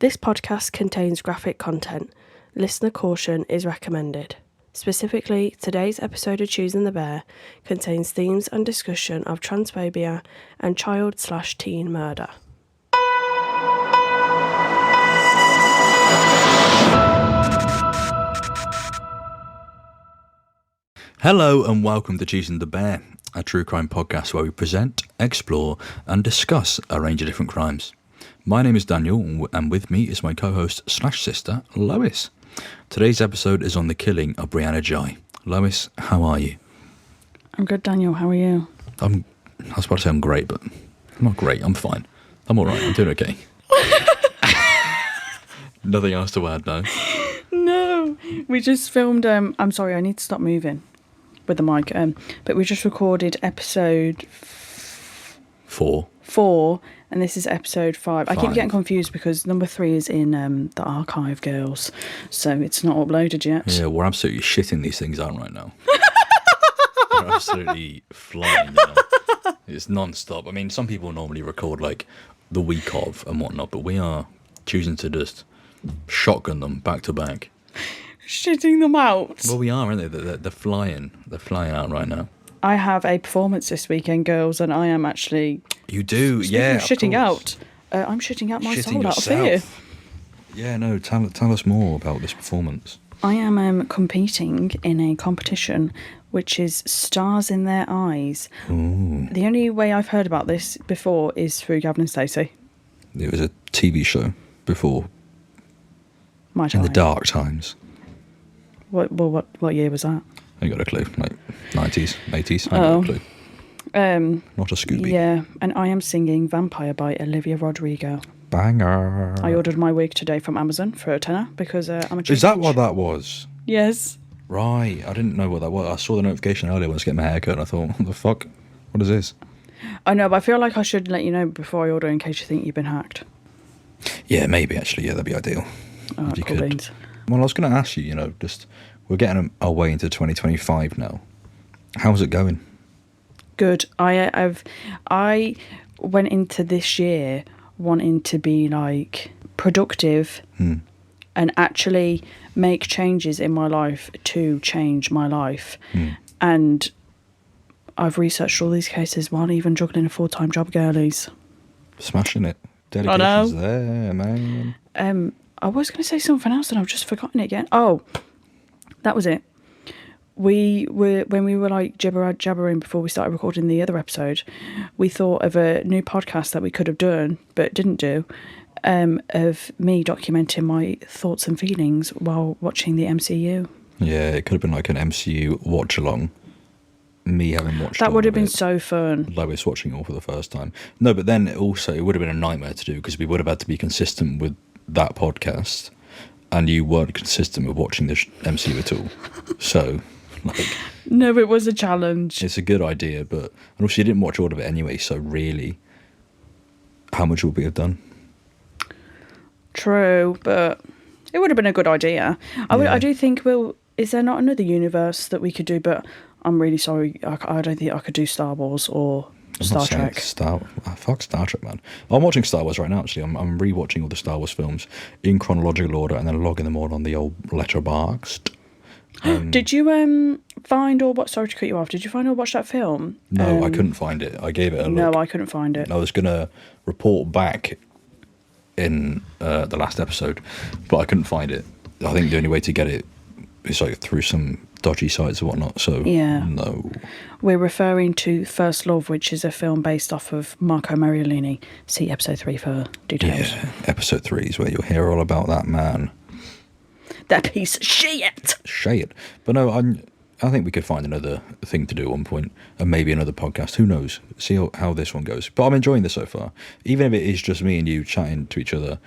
This podcast contains graphic content. Listener caution is recommended. Specifically, today's episode of Choosing the Bear contains themes and discussion of transphobia and child/teen murder. Hello and welcome to Choosing the Bear, a true crime podcast where we present, explore and discuss a range of different crimes. My name is Daniel and with me is my co-host/sister, Lois. Today's episode is on the killing of Brianna Ghey. Lois, how are you? I'm good, Daniel. How are you? I was about to say I'm great, but I'm not great. I'm fine. I'm all right. I'm doing okay. Nothing else to add, no? No. We just filmed... I'm sorry, I need to stop moving with the mic. But we just recorded episode... 4, and this is episode 5. I keep getting confused because number 3 is in the archive, girls. So it's not uploaded yet. Yeah, we're absolutely shitting these things out right now. We're absolutely flying, you know? It's non-stop. I mean, some people normally record like the week of and whatnot, but we are choosing to just shotgun them back to back. Shitting them out. Well, we are, aren't they? They're flying. They're flying out right now. I have a performance this weekend, girls, and I am actually... You do, yeah. Shitting out. I'm shitting out my soul out of fear. Yeah, no, tell us more about this performance. I am competing in a competition which is Stars in Their Eyes. Ooh. The only way I've heard about this before is through Gavin and Stacey. It was a TV show before. My time. In the dark times. What year was that? I ain't got a clue. Like 90s, 80s. I ain't got a clue. Not a Scooby. Yeah, and I am singing Vampire by Olivia Rodrigo. Banger. I ordered my wig today from Amazon for a tenner because I'm a cheap Is that bitch. what that was? Yes. Right, I didn't know what that was. I saw the notification earlier when I was getting my hair cut and I thought, what the fuck? What is this? I know, but I feel like I should let you know before I order in case you think you've been hacked. Yeah, maybe actually. Yeah, that'd be ideal. Oh, if you cool could. beans. Well, I was going to ask you, just we're getting our way into 2025 now. How's it going? Good. I went into this year wanting to be like productive and actually make changes in my life to change my life. And I've researched all these cases while even juggling a full-time job, girlies. Smashing it. Dedication's there, man. I was going to say something else and I've just forgotten it again. Oh, that was it. When we were like jabbering before we started recording the other episode, we thought of a new podcast that we could have done but didn't do, of me documenting my thoughts and feelings while watching the MCU. Yeah, it could have been like an MCU watch along. Me having watched that all would have of been it. so fun. Lois watching it all for the first time. No, but then also it would have been a nightmare to do because we would have had to be consistent with that podcast, and you weren't consistent with watching the MCU at all. So, like, no, it was a challenge. It's a good idea, but and also you didn't watch all of it anyway. So really, how much would we have done? True, but it would have been a good idea. I do think. Well, is there not another universe that we could do? But I'm really sorry. I don't think I could do Star Wars or Star Trek. Fuck Star Trek, man. I'm watching Star Wars right now, actually. I'm rewatching all the Star Wars films in chronological order and then logging them all on the old Letterboxd. Did you find or watch... Sorry to cut you off. Did you find or watch that film? No, I couldn't find it. I gave it a look. No, I couldn't find it. I was going to report back in the last episode, but I couldn't find it. I think the only way to get it is like through some dodgy sites or whatnot, so yeah. No. We're referring to First Love, which is a film based off of Marco Mariolini. See episode 3 for details. Yeah, episode 3 is where you'll hear all about that man. That piece of shit! Shit. But no, I think we could find another thing to do at one point, and maybe another podcast. Who knows? See how this one goes. But I'm enjoying this so far. Even if it is just me and you chatting to each other,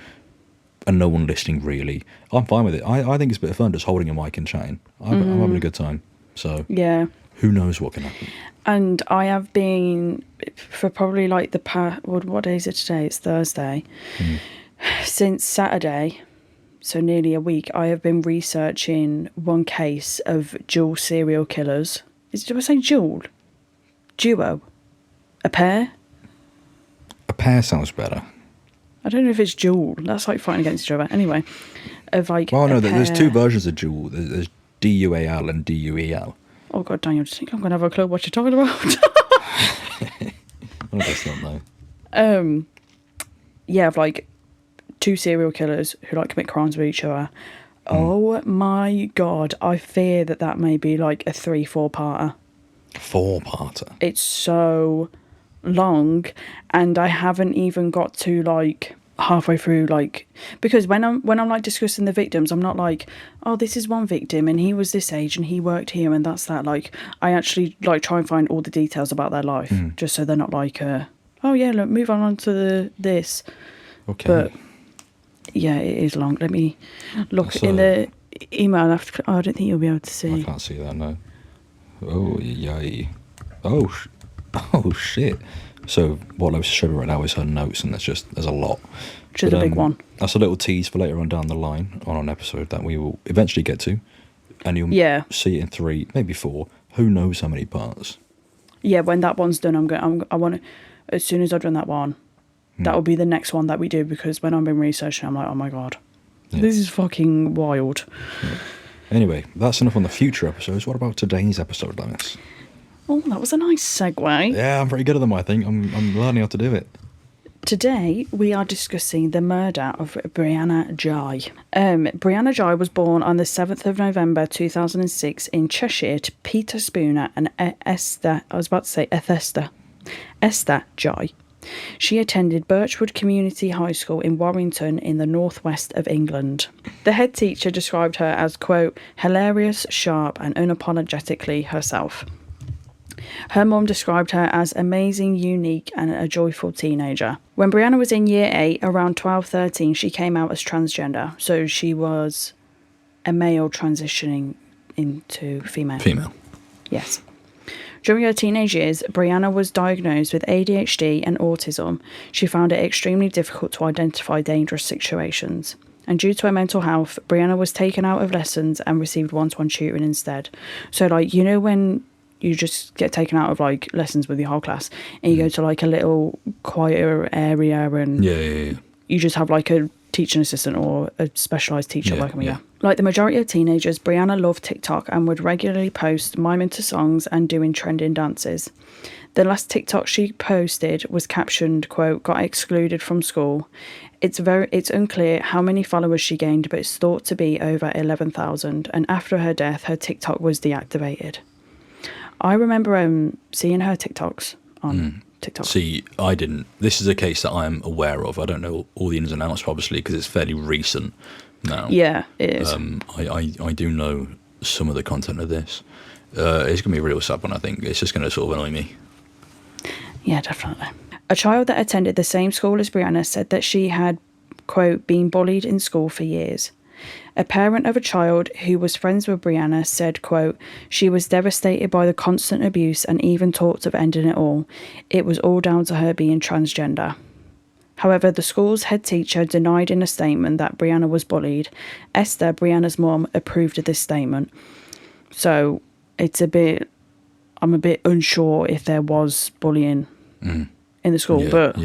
and no one listening really, I'm fine with it. I think it's a bit of fun just holding a mic and chatting. I'm having a good time. So yeah, who knows what can happen. And I have been, for probably like the past, what day is it today? It's Thursday. Since Saturday, so nearly a week, I have been researching one case of dual serial killers. Do I say dual? Duo? A pair? A pair sounds better. I don't know if it's dual. That's like fighting against each other. Anyway, of like. Well, no, there's two pair- versions of dual. There's DUAL and DUEL. Oh god, Daniel, do you think I'm gonna have a clue what you're talking about? I guess not, no. Yeah, of like two serial killers who like commit crimes with each other. Oh my god, I fear that may be like a 3-4-parter. 4-parter. It's so long, and I haven't even got to like halfway through, like, because when I'm like discussing the victims, I'm not like, oh, this is one victim and he was this age and he worked here and that's that. Like, I actually like try and find all the details about their life, just so they're not like, oh yeah, look, move on to this. Okay. But yeah, it is long. Let me look in the email after. Oh, I don't think you'll be able to see. I can't see that, no. Oh, yay. Oh, shit. So what I was showing right now is her notes, and there's a lot. Which is a big one. That's a little tease for later on down the line on an episode that we will eventually get to. And you'll see it in 3, maybe 4. Who knows how many parts? Yeah, when that one's done, I want to, as soon as I've done that one, that will be the next one that we do, because when I've been researching, I'm like, oh my god, this is fucking wild. Yeah. Anyway, that's enough on the future episodes. What about today's episode, Dennis? Oh, that was a nice segue. Yeah, I'm pretty good at them, I think. I'm learning how to do it. Today, we are discussing the murder of Brianna Ghey. Brianna Ghey was born on the 7th of November 2006 in Cheshire to Peter Spooner and Esther Ghey. She attended Birchwood Community High School in Warrington in the northwest of England. The head teacher described her as, quote, hilarious, sharp and unapologetically herself. Her mum described her as amazing, unique and a joyful teenager. When Brianna was in year 8, around 12-13, she came out as transgender. So she was a male transitioning into female. Female. Yes. During her teenage years, Brianna was diagnosed with ADHD and autism. She found it extremely difficult to identify dangerous situations. And due to her mental health, Brianna was taken out of lessons and received one-to-one tutoring instead. So, like, you know when you just get taken out of, like, lessons with your whole class and you go to, like, a little quieter area and you just have, like, a teaching assistant or a specialised teacher working with you. Like the majority of teenagers, Brianna loved TikTok and would regularly post miming to songs and doing trending dances. The last TikTok she posted was captioned, quote, got excluded from school. It's unclear how many followers she gained, but it's thought to be over 11,000. And after her death, her TikTok was deactivated. I remember seeing her TikToks on TikTok. See, I didn't. This is a case that I'm aware of. I don't know all the ins and outs, obviously, because it's fairly recent now. Yeah, it is. I do know some of the content of this. It's going to be a real sad one, I think. It's just going to sort of annoy me. Yeah, definitely. A child that attended the same school as Brianna said that she had, quote, been bullied in school for years. A parent of a child who was friends with Brianna said, quote, she was devastated by the constant abuse and even talked of ending it all. It was all down to her being transgender. However, the school's head teacher denied in a statement that Brianna was bullied. Esther, Brianna's mum, approved of this statement. So I'm a bit unsure if there was bullying in the school, but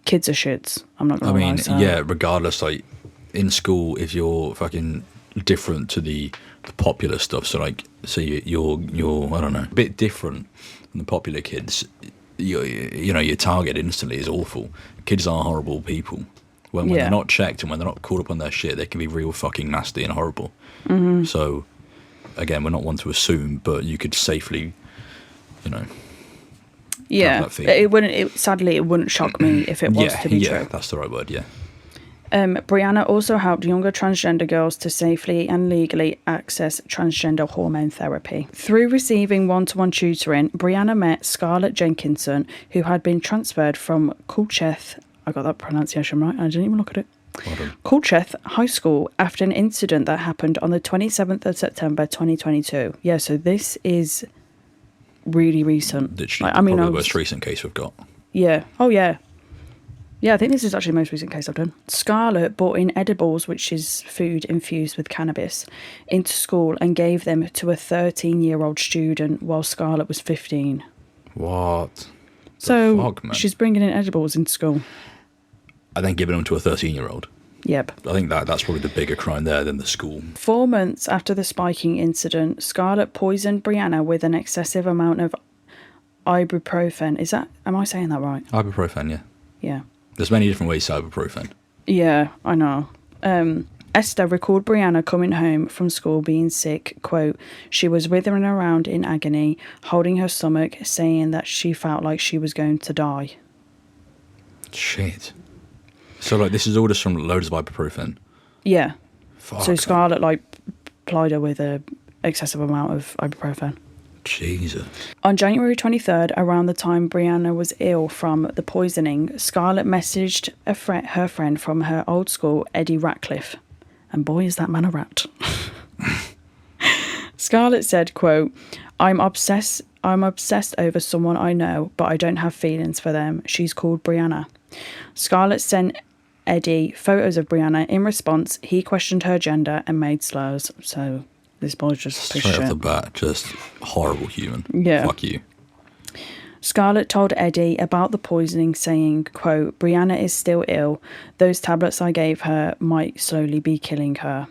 kids are shits. I'm not going to lie. So. Yeah, regardless, like, in school, if you're fucking different to the popular stuff, so like, say you're I don't know, a bit different than the popular kids, you know, your target instantly is awful. Kids are horrible people. When they're not checked and when they're not caught up on their shit, they can be real fucking nasty and horrible. Mm-hmm. So, again, we're not one to assume, but you could safely, you know. Yeah, it wouldn't. Sadly, it wouldn't shock me if it was to be true. Yeah, that's the right word. Yeah. Brianna also helped younger transgender girls to safely and legally access transgender hormone therapy. Through receiving one-to-one tutoring, Brianna met Scarlett Jenkinson, who had been transferred from Culcheth. I got that pronunciation right. I didn't even look at it. Well Culcheth High School after an incident that happened on the 27th of September 2022. Yeah, so this is really recent. Literally, probably the most recent case we've got. Yeah. Oh, yeah. Yeah, I think this is actually the most recent case I've done. Scarlett brought in edibles, which is food infused with cannabis, into school and gave them to a 13-year-old student while Scarlett was 15. What? So she's bringing in edibles into school. and then giving them to a 13-year-old. Yep. I think that's probably the bigger crime there than the school. 4 months after the spiking incident, Scarlett poisoned Brianna with an excessive amount of ibuprofen. Am I saying that right? Ibuprofen, yeah. Yeah. There's many different ways to ibuprofen. Yeah, I know. Esther recalled Brianna coming home from school being sick. Quote, she was withering around in agony, holding her stomach, saying that she felt like she was going to die. Shit. So, like, this is all just from loads of ibuprofen? Yeah. Fuck. So Scarlett, like, plied her with a excessive amount of ibuprofen. Jesus. On January 23rd, around the time Brianna was ill from the poisoning, Scarlett messaged her friend from her old school, Eddie Ratcliffe. And boy, is that man a rat. Scarlett said, quote, I'm obsessed over someone I know, but I don't have feelings for them. She's called Brianna. Scarlett sent Eddie photos of Brianna. In response, he questioned her gender and made slurs. So this boy's just straight off the bat, just horrible human. Yeah. Fuck you. Scarlett told Eddie about the poisoning, saying, quote, Brianna is still ill. Those tablets I gave her might slowly be killing her.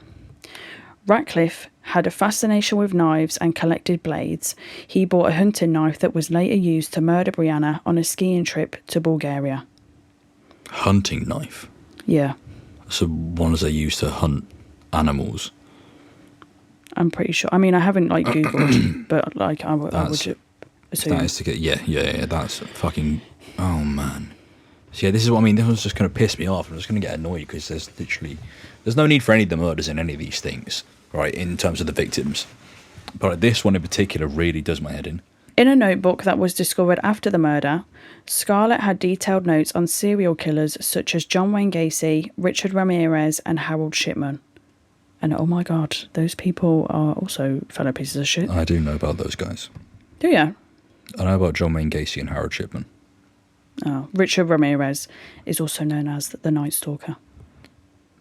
Ratcliffe had a fascination with knives and collected blades. He bought a hunting knife that was later used to murder Brianna on a skiing trip to Bulgaria. Hunting knife? Yeah. So ones they use to hunt animals? I'm pretty sure. I mean, I haven't, like, Googled, but, like, I would assume. That is to get, yeah, that's fucking, oh man. So yeah, this is what I mean, this was just going to piss me off. I'm just going to get annoyed because there's no need for any of the murders in any of these things, right, in terms of the victims. But like, this one in particular really does my head in. In a notebook that was discovered after the murder, Scarlett had detailed notes on serial killers such as John Wayne Gacy, Richard Ramirez, and Harold Shipman. And oh my god, those people are also fellow pieces of shit. I do know about those guys. Do you? I know about John Wayne Gacy and Harold Shipman. Oh, Richard Ramirez is also known as the Night Stalker.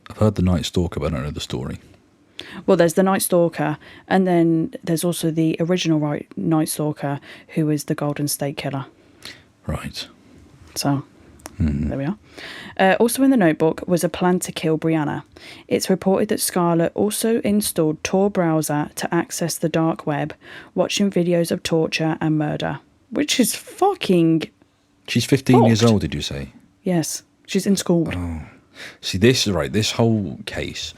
I've heard the Night Stalker, but I don't know the story. Well, there's the Night Stalker, and then there's also the original Night Stalker, who is the Golden State Killer. Right. So, there we are. Also in the notebook was a plan to kill Brianna. It's reported that Scarlett also installed Tor browser to access the dark web, watching videos of torture and murder, which is fucking... She's 15 years old, did you say? Yes, she's in school. Oh. See, this whole case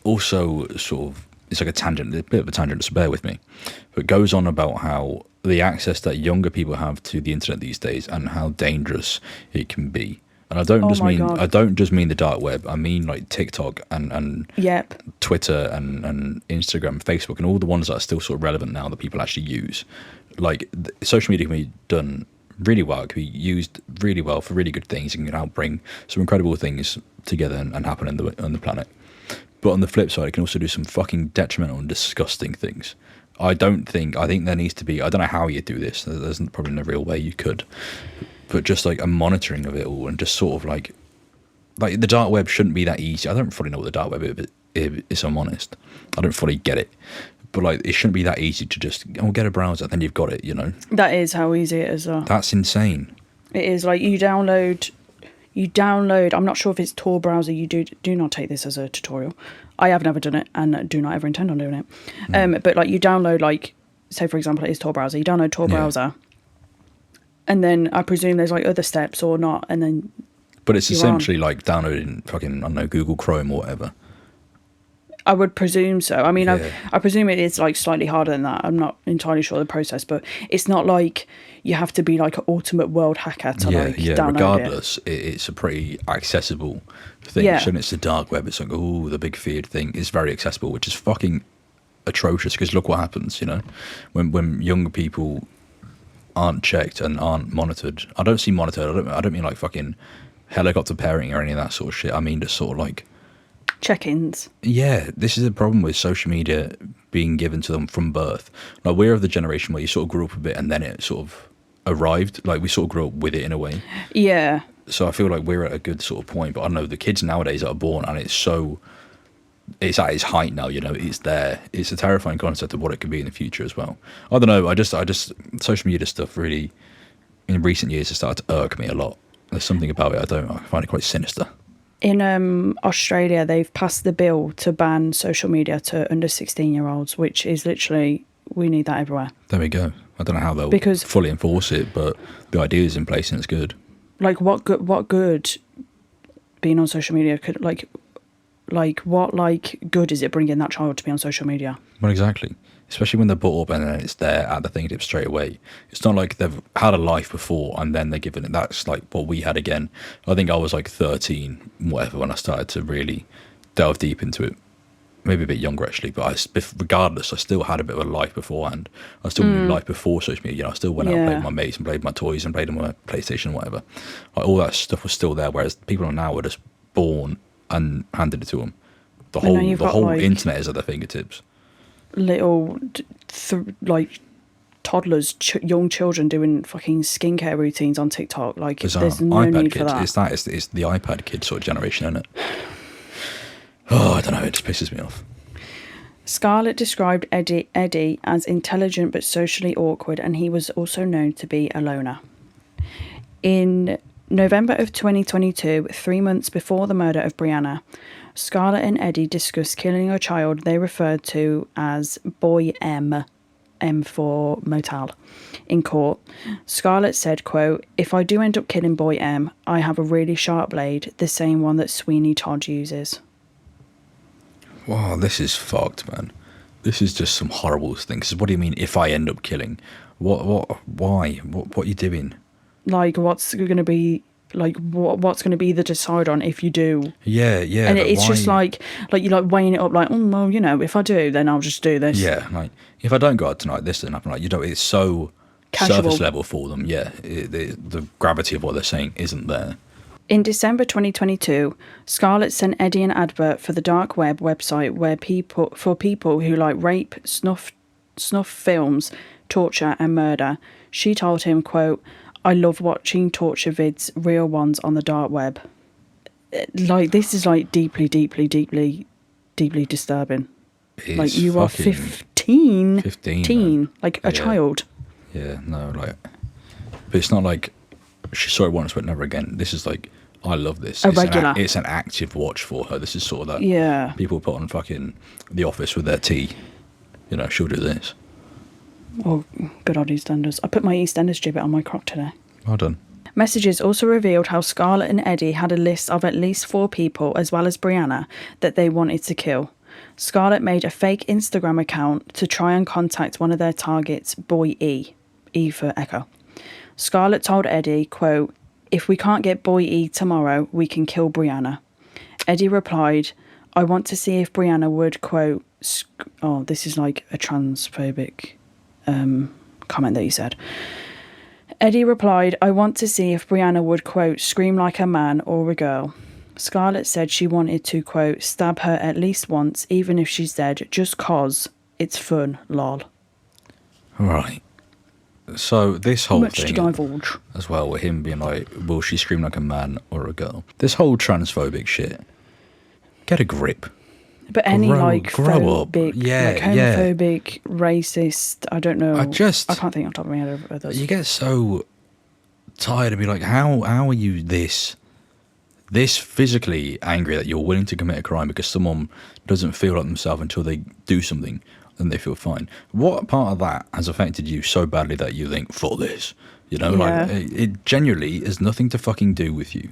also sort of, it's like a bit of a tangent, so bear with me, but it goes on about how the access that younger people have to the internet these days and how dangerous it can be. And I don't just mean the dark web. I mean like TikTok and yep. Twitter and Instagram, Facebook, and all the ones that are still sort of relevant now that people actually use. Like social media can be done really well. It can be used really well for really good things. It can help bring some incredible things together and happen on the planet. But on the flip side, it can also do some fucking detrimental and disgusting things. I think there needs to be, I don't know how you do this, there's probably no real way you could, but just like a monitoring of it all and just sort of like the dark web shouldn't be that easy. I don't fully know what the dark web is, if I'm honest. I don't fully get it. But like, it shouldn't be that easy to just get a browser, then you've got it, you know? That is how easy it is. That's insane. It is like you download, I'm not sure if it's Tor browser, you do not take this as a tutorial. I have never done it and do not ever intend on doing it. But like you download, like, say for example, it is Tor browser, you download Tor browser, and then I presume there's like other steps or not, and then... But it's essentially like downloading fucking, I don't know, Google Chrome or whatever. I would presume so. I mean, yeah. I presume it is like slightly harder than that. I'm not entirely sure of the process, but it's not like you have to be like an ultimate world hacker to download regardless, it's a pretty accessible thing. Yeah. And it's the dark web. It's like, oh, the big feared thing is very accessible, which is fucking atrocious because look what happens, you know, when younger people aren't checked and aren't monitored. I don't see monitored. I don't mean like fucking helicopter parenting or any of that sort of shit. I mean just sort of like check-ins. Yeah, this is the problem with social media being given to them from birth. Like, we're of the generation where you sort of grew up a bit and then it sort of arrived. Like, we sort of grew up with it in a way. Yeah. So I feel like we're at a good sort of point. But I don't know, the kids nowadays that are born and it's at its height now, you know, it's there. It's a terrifying concept of what it could be in the future as well. I don't know, I just social media stuff really, in recent years, has started to irk me a lot. There's something about it I find it quite sinister. In Australia, they've passed the bill to ban social media to under 16-year-olds, which is literally, we need that everywhere. There we go. I don't know how they'll fully enforce it, but the idea is in place and it's good. Like, what good being on social media could, what good is it bringing that child to be on social media? Well, exactly. Especially when they're brought up and then it's there at the fingertips straight away. It's not like they've had a life before and then they're given it. That's like what we had again. I think I was like 13, whatever, when I started to really delve deep into it. Maybe a bit younger, actually. But regardless, I still had a bit of a life beforehand. I still knew life before social media. I still went out and played with my mates and played with my toys and played on my PlayStation and whatever. Like, all that stuff was still there, whereas people now are just born and handed it to them. The whole internet is at their fingertips. Little toddlers, young children doing fucking skincare routines on TikTok. Like, bizarre. There's no iPad need kids. for that. It's the iPad kid sort of generation, isn't it? Oh, I don't know. It just pisses me off. Scarlett described Eddie as intelligent but socially awkward, and he was also known to be a loner. In November of 2022, 3 months before the murder of Brianna, Scarlett and Eddie discussed killing a child they referred to as Boy M for motel, in court. Scarlett said, quote, "If I do end up killing Boy M, I have a really sharp blade, the same one that Sweeney Todd uses." Wow, this is fucked, man. This is just some horrible things. What do you mean, if I end up killing? Why? What are you doing? Like, what's going to be... Like, what's going to be the decide on if you do? Yeah. And it's just like you're like weighing it up, like, oh, well, you know, if I do, then I'll just do this. Yeah, like, if I don't go out tonight, this doesn't happen. Like, you know, it's so casual. Surface level for them. Yeah, the gravity of what they're saying isn't there. In December 2022, Scarlett sent Eddie an advert for the dark web website where people who like rape, snuff films, torture, and murder. She told him, quote, "I love watching torture vids, real ones on the dark web." Like, this is like deeply, deeply, deeply, deeply disturbing. It's like, you are 15, like a child. Yeah, no, like, but it's not like she saw it once but never again. This is like, I love this. Regular. It's an active watch for her. This is sort of that. People put on fucking The Office with their tea. You know, she'll do this. Oh, good old EastEnders. I put my EastEnders gibbet on my crock today. Well done. Messages also revealed how Scarlett and Eddie had a list of at least 4 people, as well as Brianna, that they wanted to kill. Scarlett made a fake Instagram account to try and contact one of their targets, Boy E for Echo. Scarlett told Eddie, quote, "If we can't get Boy E tomorrow, we can kill Brianna." Eddie replied, "I want to see if Brianna would, quote," oh, this is like a transphobic comment that he said. Eddie replied, "I want to see if Brianna would, quote, scream like a man or a girl." Scarlett said she wanted to, quote, stab her at least once, even if she's dead, just 'cause it's fun, lol. Right. So this whole Much thing to divulge. as well, with him being like, will she scream like a man or a girl? This whole transphobic shit. Get a grip. But any grow like up. Yeah, like homophobic, racist, I don't know. I can't think off the top of my head of others. You get so tired of being like, how are you this physically angry that you're willing to commit a crime because someone doesn't feel like themselves until they do something and they feel fine? What part of that has affected you so badly that you think, for this? You know, like, it genuinely has nothing to fucking do with you.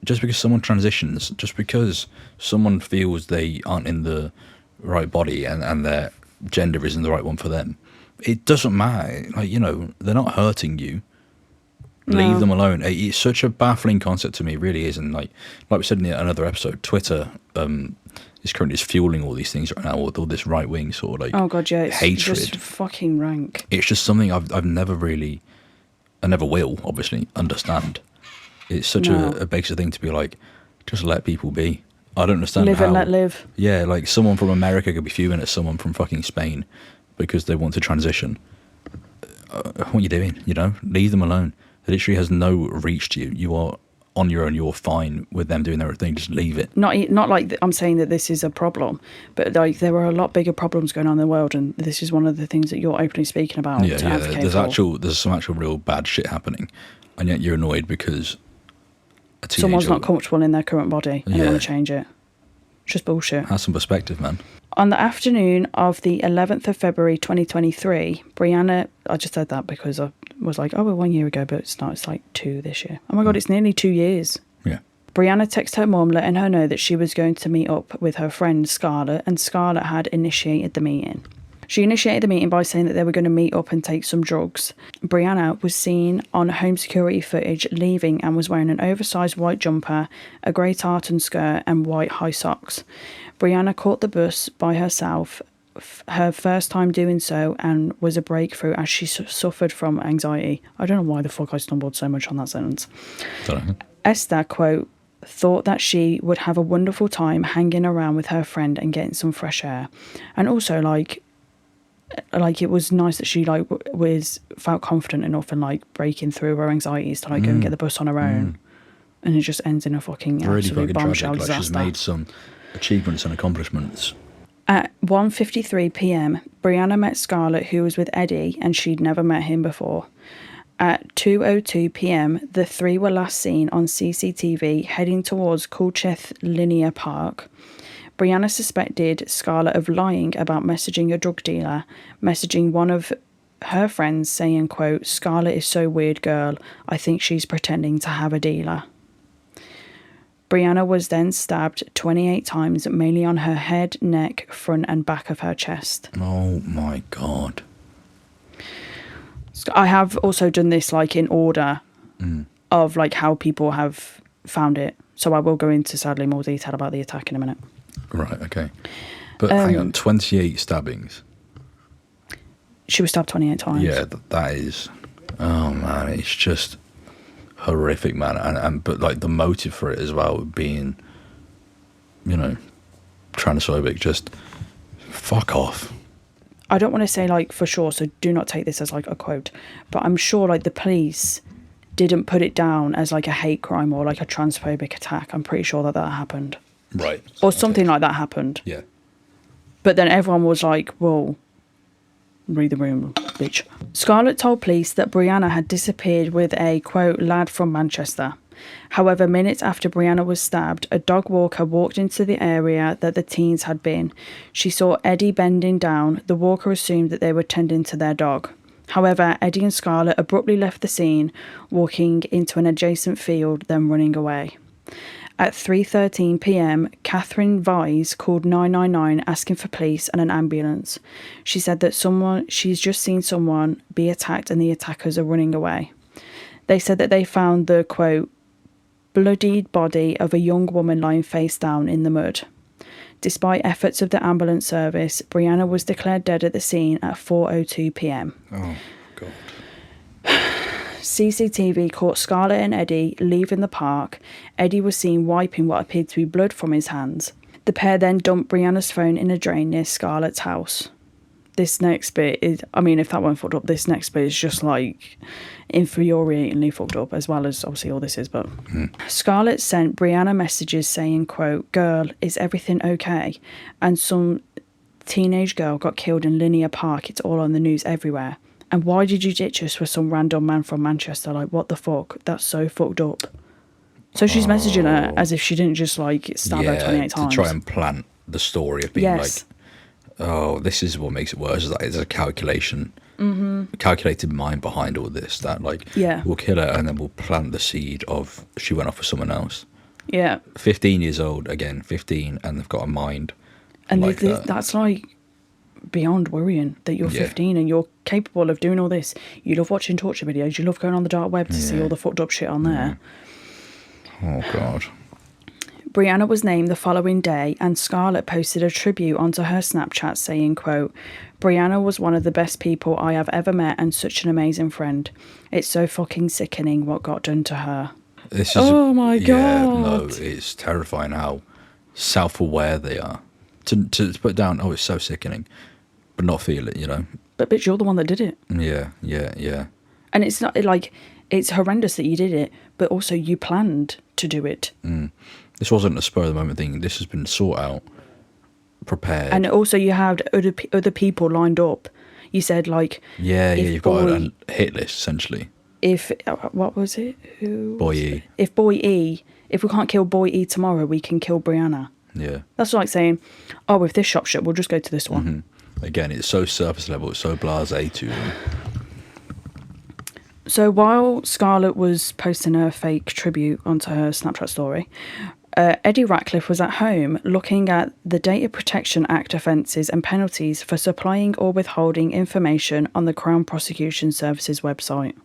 Just because someone transitions, just because someone feels they aren't in the right body and their gender isn't the right one for them, it doesn't matter. Like, you know, they're not hurting you. Leave them alone. It's such a baffling concept to me, it really is. And like we said in another episode, Twitter is currently fueling all these things right now, with all this right wing sort of like, oh god, yeah, it's hatred. just fucking rank. It's just something I never will obviously understand. It's such a basic thing to be like, just let people be. I don't understand live and let live. Yeah, like someone from America could be fuming at someone from fucking Spain because they want to transition. What are you doing? You know, leave them alone. It literally has no reach to you. You are on your own. You're fine with them doing their thing. Just leave it. Not like I'm saying that this is a problem, but like there are a lot bigger problems going on in the world, and this is one of the things that you're openly speaking about. Yeah. There's some actual real bad shit happening, and yet you're annoyed because a teenager. Someone's not comfortable in their current body and they want to change it. Just bullshit. Has some perspective, man. On the afternoon of the 11th of February 2023, Brianna... I just said that because I was like, oh, well, 1 year ago, but it's not. It's like 2 this year. Oh my God, it's nearly 2 years. Yeah. Brianna texted her mum, letting her know that she was going to meet up with her friend Scarlett, and Scarlett had initiated the meeting. She initiated the meeting by saying that they were going to meet up and take some drugs. Brianna was seen on home security footage leaving and was wearing an oversized white jumper, a grey tartan skirt and white high socks. Brianna caught the bus by herself, her first time doing so, and was a breakthrough as she suffered from anxiety. I don't know why the fuck I stumbled so much on that sentence. Esther, quote, thought that she would have a wonderful time hanging around with her friend and getting some fresh air. And also, like it was nice that she felt confident enough and like breaking through her anxieties to like go and get the bus on her own, and it just ends in a fucking really absolute fucking bombshell tragic. Like, disaster. she's made some achievements and accomplishments. At 1:53 p.m, Brianna met Scarlett, who was with Eddie, and she'd never met him before. At 2:02 p.m, the three were last seen on CCTV heading towards Culcheth Linear Park. Brianna suspected Scarlett of lying about messaging a drug dealer, messaging one of her friends saying, quote, Scarlett is so weird, girl. I think she's pretending to have a dealer. Brianna was then stabbed 28 times, mainly on her head, neck, front and back of her chest. Oh my God. I have also done this like in order of like how people have found it. So I will go into sadly more detail about the attack in a minute. Right, okay. But hang on, 28 stabbings. She was stabbed 28 times. Yeah, that is... Oh, man, it's just horrific, man. And but, like, the motive for it as well, being, you know, transphobic, just fuck off. I don't want to say, like, for sure, so do not take this as, like, a quote. But I'm sure, like, the police didn't put it down as, like, a hate crime or, like, a transphobic attack. I'm pretty sure that happened. Right. Or something like that happened. Yeah. But then everyone was like, well, read the room, bitch. Scarlett told police that Brianna had disappeared with a, quote, lad from Manchester. However, minutes after Brianna was stabbed, a dog walker walked into the area that the teens had been. She saw Eddie bending down. The walker assumed that they were tending to their dog. However, Eddie and Scarlett abruptly left the scene, walking into an adjacent field, then running away. At 3:13 p.m, Catherine Vise called 999 asking for police and an ambulance. She said that she's just seen someone be attacked and the attackers are running away. They said that they found the, quote, bloodied body of a young woman lying face down in the mud. Despite efforts of the ambulance service, Brianna was declared dead at the scene at 4:02 p.m. Oh, God. CCTV caught Scarlett and Eddie leaving the park. Eddie was seen wiping what appeared to be blood from his hands. The pair then dumped Brianna's phone in a drain near Scarlett's house. This next bit is, I mean, if that weren't fucked up, this next bit is just like infuriatingly fucked up, as well as obviously all this is, but Scarlett sent Brianna messages saying, quote, girl, is everything okay? And some teenage girl got killed in Linear Park. It's all on the news everywhere. And why did you ditch us for some random man from Manchester? Like, what the fuck? That's so fucked up. So she's messaging her as if she didn't just, like, stab her 28 times. To try and plant the story of being like, oh, this is what makes it worse. Is that it's a calculation, calculated mind behind all this. That, like, we'll kill her and then we'll plant the seed of she went off with someone else. Yeah. 15 years old, again, 15, and they've got a mind. And like that's, like, beyond worrying that you're 15 and you're capable of doing all this. You love watching torture videos. You love going on the dark web to see all the fucked up shit on there. Oh, God. Brianna was named the following day, and Scarlett posted a tribute onto her Snapchat saying, quote, Brianna was one of the best people I have ever met and such an amazing friend. It's so fucking sickening what got done to her. This is oh, my God. Yeah, no, it's terrifying how self-aware they are. To put down, oh, it's so sickening, but not feel it, you know? But bitch, you're the one that did it. Yeah. And it's not like, it's horrendous that you did it, but also you planned to do it. This wasn't a spur of the moment thing. This has been sought out, prepared. And also you had other people lined up. You said, like... Yeah, you've got a hit list, essentially. if what was it? Who? Boy was E. it? If Boy E, if we can't kill Boy E tomorrow, we can kill Brianna. Yeah. That's like saying, oh, if this shop shut, we'll just go to this one. Mm-hmm. Again, it's so surface level, it's so blasé to them. So while Scarlett was posting her fake tribute onto her Snapchat story, Eddie Ratcliffe was at home looking at the Data Protection Act offences and penalties for supplying or withholding information on the Crown Prosecution Service's website.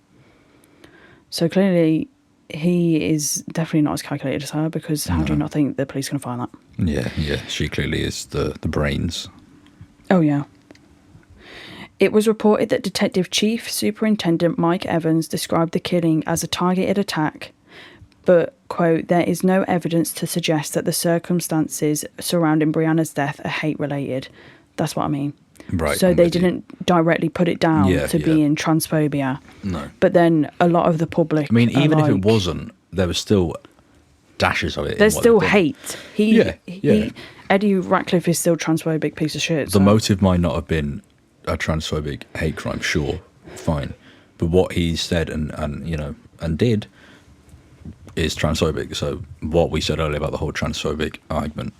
So clearly, he is definitely not as calculated as her, because how do you not think the police can find that? Yeah. She clearly is the brains. Oh, yeah. It was reported that Detective Chief Superintendent Mike Evans described the killing as a targeted attack, but, quote, there is no evidence to suggest that the circumstances surrounding Brianna's death are hate-related. That's what I mean. Right. So they didn't directly put it down to being transphobia. No. But then a lot of the public... I mean, even if it wasn't, there was still dashes of it. There's still hate. Yeah. Eddie Ratcliffe is still transphobic piece of shit. The motive might not have been a transphobic hate crime, sure, fine. But what he said and did is transphobic. So what we said earlier about the whole transphobic argument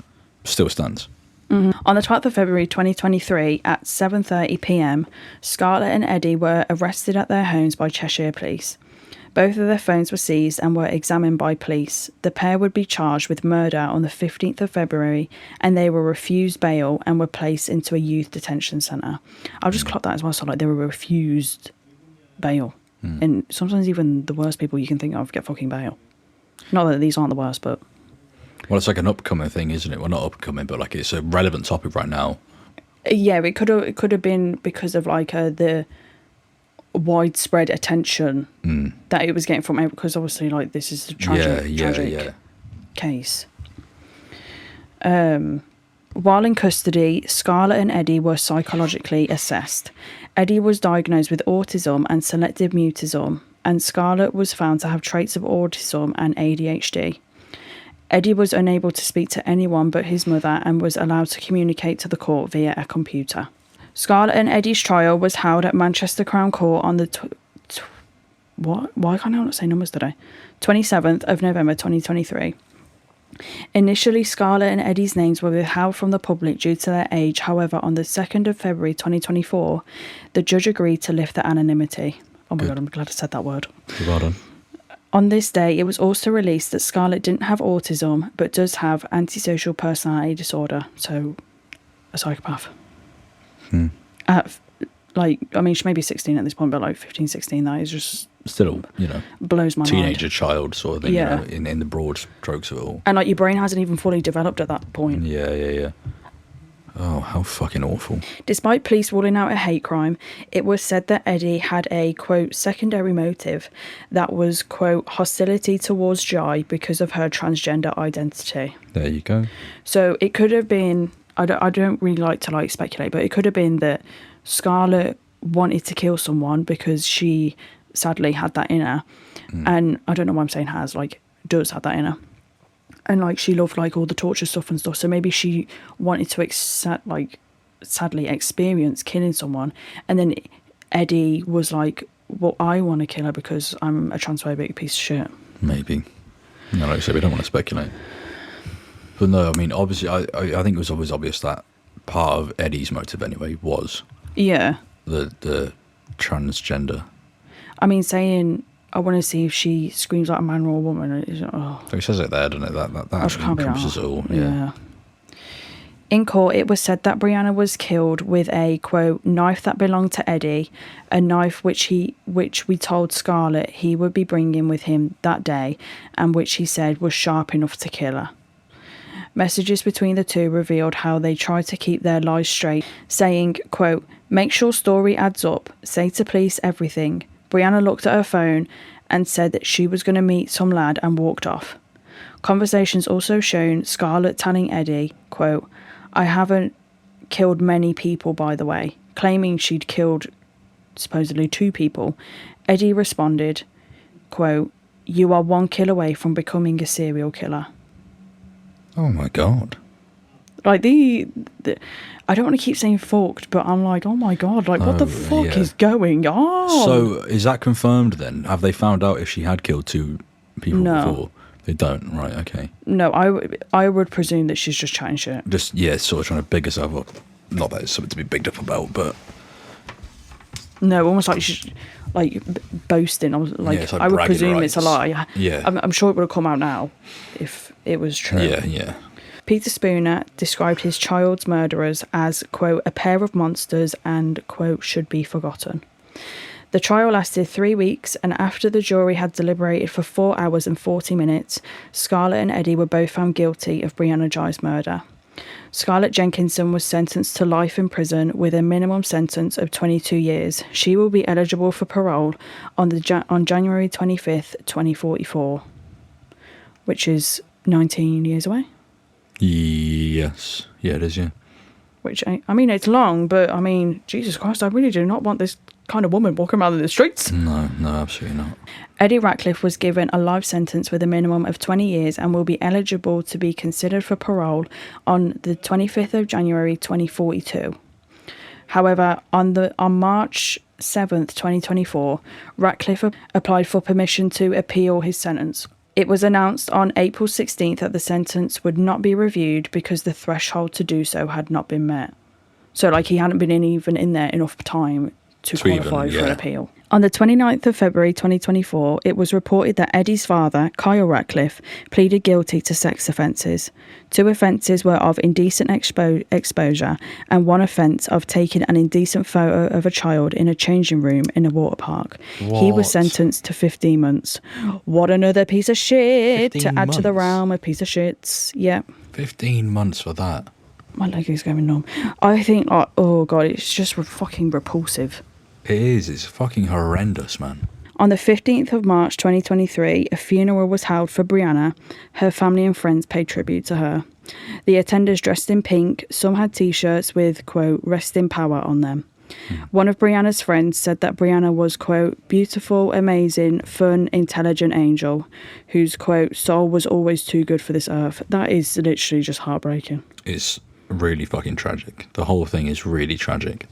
still stands. Mm-hmm. On the 12th of February 2023 at 7:30 p.m, Scarlett and Eddie were arrested at their homes by Cheshire Police. Both of their phones were seized and were examined by police. The pair would be charged with murder on the 15th of February, and they were refused bail and were placed into a youth detention centre. I'll just clock that as well, so like they were refused bail. And sometimes even the worst people you can think of get fucking bail. Not that these aren't the worst, but... Well, it's like an upcoming thing, isn't it? Well, not upcoming, but like it's a relevant topic right now. Yeah, it could have been because of like the widespread attention that it was getting from it, because obviously like this is a tragic case. While in custody, Scarlett and Eddie were psychologically assessed. Eddie was diagnosed with autism and selective mutism, and Scarlett was found to have traits of autism and ADHD. Eddie was unable to speak to anyone but his mother and was allowed to communicate to the court via a computer. Scarlett and Eddie's trial was held at Manchester Crown Court on the... Why can't I not say numbers today? 27th of November 2023. Initially, Scarlett and Eddie's names were withheld from the public due to their age. However, on the 2nd of February 2024, the judge agreed to lift the anonymity. Oh my God, I'm glad I said that word. Well done. On this day, it was also released that Scarlett didn't have autism, but does have antisocial personality disorder, so a psychopath. She may be 16 at this point, but like 15, 16, that is just... Still, blows my teenager mind. Child sort of thing, in the broad strokes of it all. And like your brain hasn't even fully developed at that point. Yeah. Oh, how fucking awful. Despite police ruling out a hate crime, it was said that Eddie had a, quote, secondary motive that was, quote, hostility towards Jai because of her transgender identity. There you go. So it could have been, I don't really like to like speculate, but it could have been that Scarlett wanted to kill someone because she sadly had that in her. And I don't know why I'm saying has, like, does have that in her. And like she loved like all the torture stuff and stuff, so maybe she wanted to sadly experience killing someone, and then Eddie was like, well, I want to kill her because I'm a transphobic piece of shit. Maybe. No, like I said, we don't want to speculate, but no, I mean, obviously I think it was always obvious that part of Eddie's motive anyway was the transgender. I mean, saying I want to see if she screams like a man or a woman. So he says it there, doesn't it? That actually encompasses it all. Yeah. In court, it was said that Brianna was killed with a, quote, knife that belonged to Eddie, a knife which we told Scarlett he would be bringing with him that day, and which he said was sharp enough to kill her. Messages between the two revealed how they tried to keep their lies straight, saying, quote, make sure story adds up, say to police everything. Brianna looked at her phone and said that she was going to meet some lad and walked off. Conversations also shown Scarlett telling Eddie, quote, I haven't killed many people, by the way, claiming she'd killed supposedly 2 people. Eddie responded, quote, you are 1 kill away from becoming a serial killer. Oh my God. Like the I don't want to keep saying fucked, but I'm like, oh my God, like what the fuck is going on? So is that confirmed then? Have they found out if she had killed 2 people before? They don't, right? Okay. No, I would presume that she's just chatting shit. Just sort of trying to big herself up. Not that it's something to be bigged up about, but no, almost like she's like boasting. I was like I would presume it's a lie. Yeah, I'm sure it would have come out now if it was true. Yeah. Peter Spooner described his child's murderers as, quote, a pair of monsters and, quote, should be forgotten. The trial lasted 3 weeks, and after the jury had deliberated for 4 hours and 40 minutes, Scarlett and Eddie were both found guilty of Brianna Ghey's murder. Scarlett Jenkinson was sentenced to life in prison with a minimum sentence of 22 years. She will be eligible for parole on January 25th, 2044, which is 19 years away. Yes. Yeah, it is, yeah. Which, I mean, it's long, but, I mean, Jesus Christ, I really do not want this kind of woman walking around in the streets. No, absolutely not. Eddie Ratcliffe was given a life sentence with a minimum of 20 years and will be eligible to be considered for parole on the 25th of January 2042. However, on March 7th, 2024, Ratcliffe applied for permission to appeal his sentence. It was announced on April 16th that the sentence would not be reviewed because the threshold to do so had not been met. So, like, he hadn't been even in there enough time to qualify for an appeal. On the 29th of February 2024, it was reported that Eddie's father, Kyle Ratcliffe, pleaded guilty to sex offences. 2 offences were of indecent exposure and 1 offence of taking an indecent photo of a child in a changing room in a water park. What? He was sentenced to 15 months. What another piece of shit to add to the realm of piece of shits. Yeah. 15 months for that. My leg is going numb. I think, oh God, it's just fucking repulsive. It is. It's fucking horrendous, man. On the 15th of March 2023, a funeral was held for Brianna. Her family and friends paid tribute to her. The attenders dressed in pink. Some had T-shirts with, quote, rest in power on them. One of Brianna's friends said that Brianna was, quote, beautiful, amazing, fun, intelligent angel whose, quote, soul was always too good for this earth. That is literally just heartbreaking. It's really fucking tragic. The whole thing is really tragic.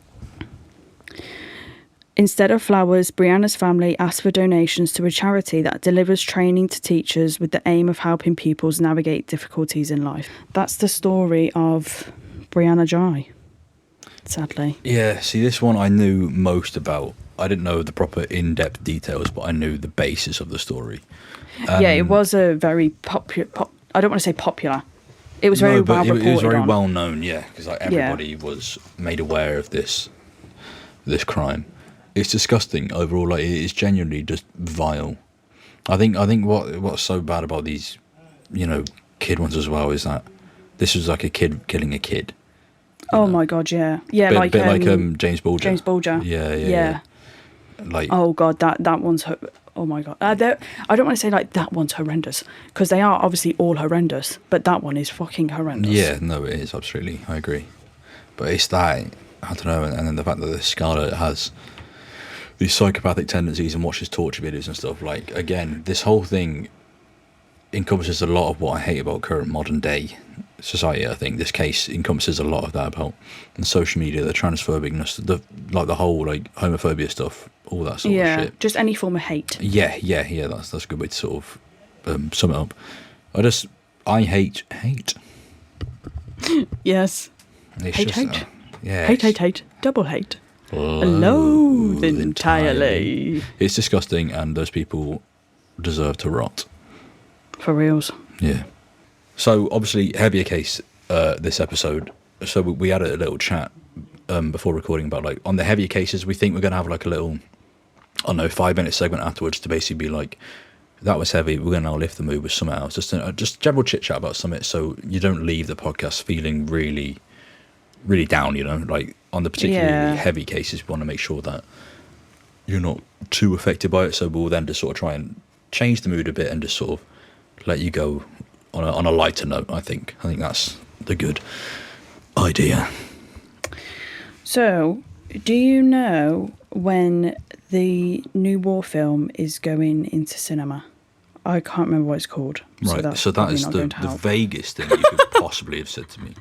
Instead of flowers, Brianna's family asked for donations to a charity that delivers training to teachers with the aim of helping pupils navigate difficulties in life. That's the story of Brianna Ghey, sadly. Yeah, see, this one I knew most about. I didn't know the proper in-depth details, but I knew the basis of the story. Yeah, it was a very popular... I don't want to say popular. It was very well reported on. It was very well known, yeah, because like, everybody was made aware of this crime. It's disgusting overall. Like, it is genuinely just vile. I think what's so bad about these, kid ones as well is that this was like a kid killing a kid. Oh my God, yeah, yeah, bit like James Bulger. James Bulger. Yeah. Like, oh God, that one's. Oh my God, I don't want to say like that one's horrendous because they are obviously all horrendous, but that one is fucking horrendous. Yeah, no, it is absolutely. I agree, but it's that I don't know, and then the fact that this Scarlett has these psychopathic tendencies and watches torture videos and stuff. Like, again, this whole thing encompasses a lot of what I hate about current modern day society. I think this case encompasses a lot of that about the social media, the transphobicness, the whole like homophobia stuff, all that sort of shit. Just any form of hate. Yeah. That's a good way to sort of sum it up. I hate. Yes. It's hate. Yeah. Hate. Double hate. Loathe entirely. It's disgusting, and those people deserve to rot. For reals. Yeah. So obviously heavier case this episode. So we had a little chat before recording about like on the heavier cases. We think we're gonna have like a little, I don't know, 5-minute segment afterwards to basically be like, that was heavy. We're gonna now lift the mood with something else. Just general chit chat about something, so you don't leave the podcast feeling really, really down. Like on the particularly heavy cases, we want to make sure that you're not too affected by it. So we'll then just sort of try and change the mood a bit and just sort of let you go on a lighter note. I think that's the good idea. So, do you know when the new War film is going into cinema? I can't remember what it's called. Right, so that is the vaguest thing you could possibly have said to me.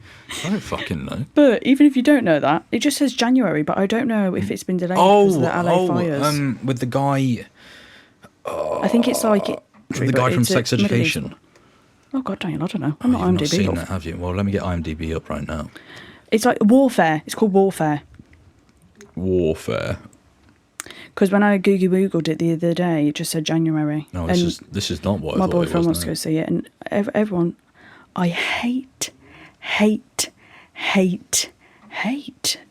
I don't fucking know. But even if you don't know that, it just says January, but I don't know if it's been delayed because of the LA fires. With the guy... I think it's like... the guy from Sex Education. Oh, God, Daniel, I don't know. I'm not You've IMDb. not seen that, have you? Well, let me get IMDb up right now. It's like Warfare. It's called Warfare. Warfare. Because when I Googled it the other day, it just said January. No, this is not what I thought it was. My boyfriend wants to go see it, and everyone... I hate,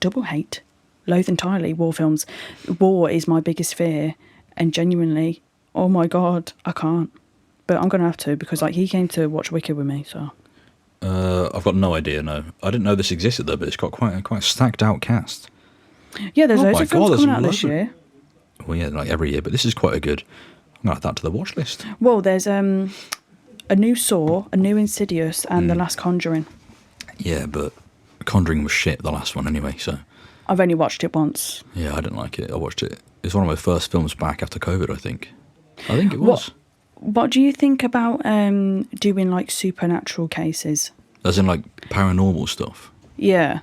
double hate, loathe entirely war films. War is my biggest fear, and genuinely, oh my God, I can't. But I'm going to have to, because like he came to watch Wicked with me, so... I've got no idea, no. I didn't know this existed, though, but it's got quite a stacked out cast. Yeah, there's loads of films coming out this year. Well, yeah, like every year, but this is quite a good... I'm going to add that to the watch list. Well, there's a new Saw, a new Insidious, and The Last Conjuring. Yeah, but Conjuring was shit, the last one, anyway, so... I've only watched it once. Yeah, I didn't like it. I watched it. It's one of my first films back after COVID, I think. I think it was. What do you think about doing, like, supernatural cases? As in, like, paranormal stuff? Yeah.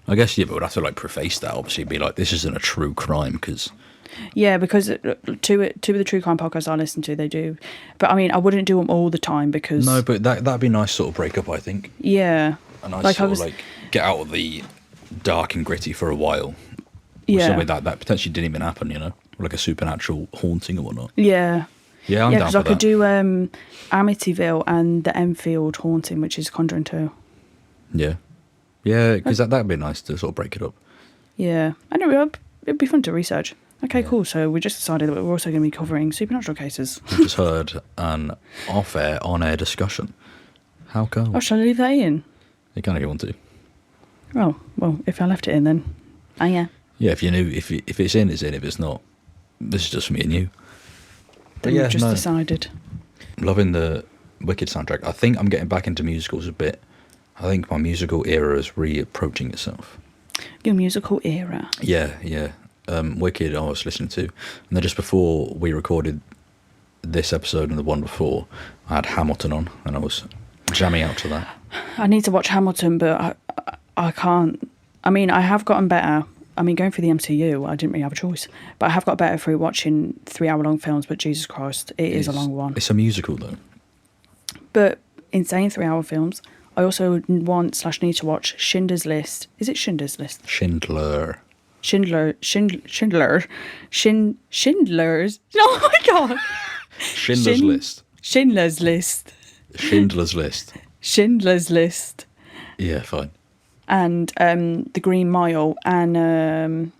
I guess, yeah, but we'd have to, like, preface that, obviously, be like, this isn't a true crime, because... Yeah, because two of the true crime podcasts I listen to, they do. But, I mean, I wouldn't do them all the time, because... No, but that'd be a nice sort of break-up, I think. Yeah. A nice sort of, like, get out of the dark and gritty for a while. Yeah. Something that potentially didn't even happen, you know? Like a supernatural haunting or whatnot. Yeah. Yeah, I'm down for that. because I could do Amityville and the Enfield haunting, which is Conjuring 2. Yeah. Yeah, because that'd be nice to sort of break it up. Yeah. I know, it'd be fun to research. Okay, cool. So we just decided that we're also going to be covering supernatural cases. We just heard an off-air, on-air discussion. How come? Oh, shall I leave that in? You kind of want to. Oh, well, if I left it in, then... Oh, yeah. Yeah, if you knew, if it's in, it's in. If it's not, this is just me and you. Then we've just decided. Loving the Wicked soundtrack. I think I'm getting back into musicals a bit. I think my musical era is re-approaching itself. Your musical era? Yeah. Wicked I was listening to. And then just before we recorded this episode and the one before, I had Hamilton on and I was jamming out to that. I need to watch Hamilton, but I can't. I mean, I have gotten better. I mean, going through the MCU, I didn't really have a choice. But I have got better through watching 3-hour-long films, but Jesus Christ, it is a long one. It's a musical, though. But in saying 3-hour films, I also want/need to watch Schindler's List. Is it Schindler's List? Schindler's. Oh my God. Schindler's List. Schindler's List. Schindler's List. Schindler's List. Yeah, fine. And The Green Mile, and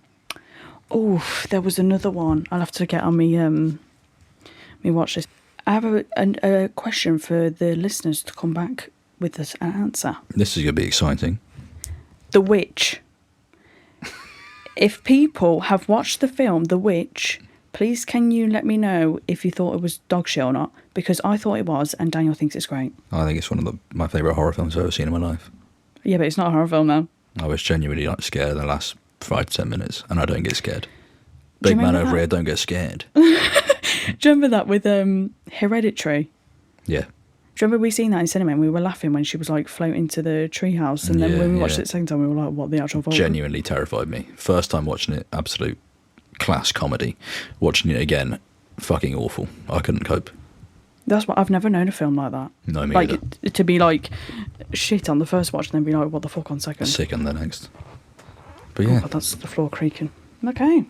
there was another one. I'll have to get on me watch list. I have a question for the listeners to come back with us an answer. This is going to be exciting. The Witch. If people have watched the film The Witch, please can you let me know if you thought it was dog shit or not? Because I thought it was, and Daniel thinks it's great. I think it's one of my favourite horror films I've ever seen in my life. Yeah, but it's not a horror film now. I was genuinely scared in the last 5 to 10 minutes, and I don't get scared. Big man over here, don't get scared. Do you remember that with Hereditary? Yeah. Do you remember we seen that in cinema and we were laughing when she was like floating to the treehouse, and then when we watched it the second time we were like, what the actual fuck? Genuinely terrified me. First time watching it, absolute class comedy. Watching it again, fucking awful. I couldn't cope. That's what I've never known a film like that. No, me like either. To be like shit on the first watch and then be like, what the fuck on second? Sick on the next. But yeah. God, that's the floor creaking. Okay.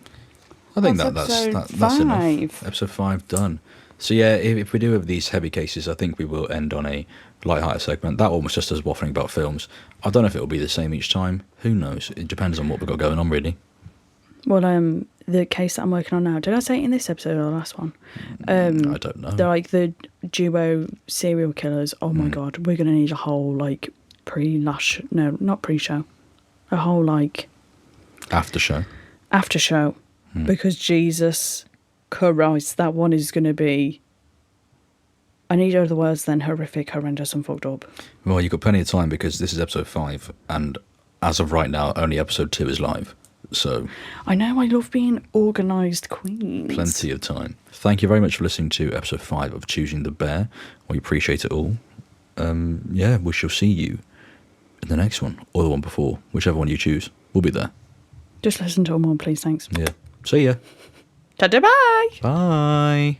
I think that's enough. Episode 5 done. So yeah, if we do have these heavy cases, I think we will end on a light-hearted segment. That one was just us waffling about films. I don't know if it will be the same each time. Who knows? It depends on what we've got going on, really. Well, the case that I'm working on now, did I say it in this episode or the last one? I don't know. They're like the duo serial killers. Oh my God, we're going to need a whole like not pre-show. A whole like... After show. Because Jesus Christ, that one is going to be... I need other words than horrific, horrendous and fucked up. Well, you've got plenty of time because this is episode 5 and as of right now, only episode 2 is live. So I know, I love being organised queens. plenty of time. Thank you very much for listening to episode 5 of Choosing the Bear. We appreciate it all. Yeah, we shall see you in the next one, or the one before, whichever one you choose. We'll be there. Just listen to them all, please, thanks. Yeah. See ya. Ta-da, bye! Bye.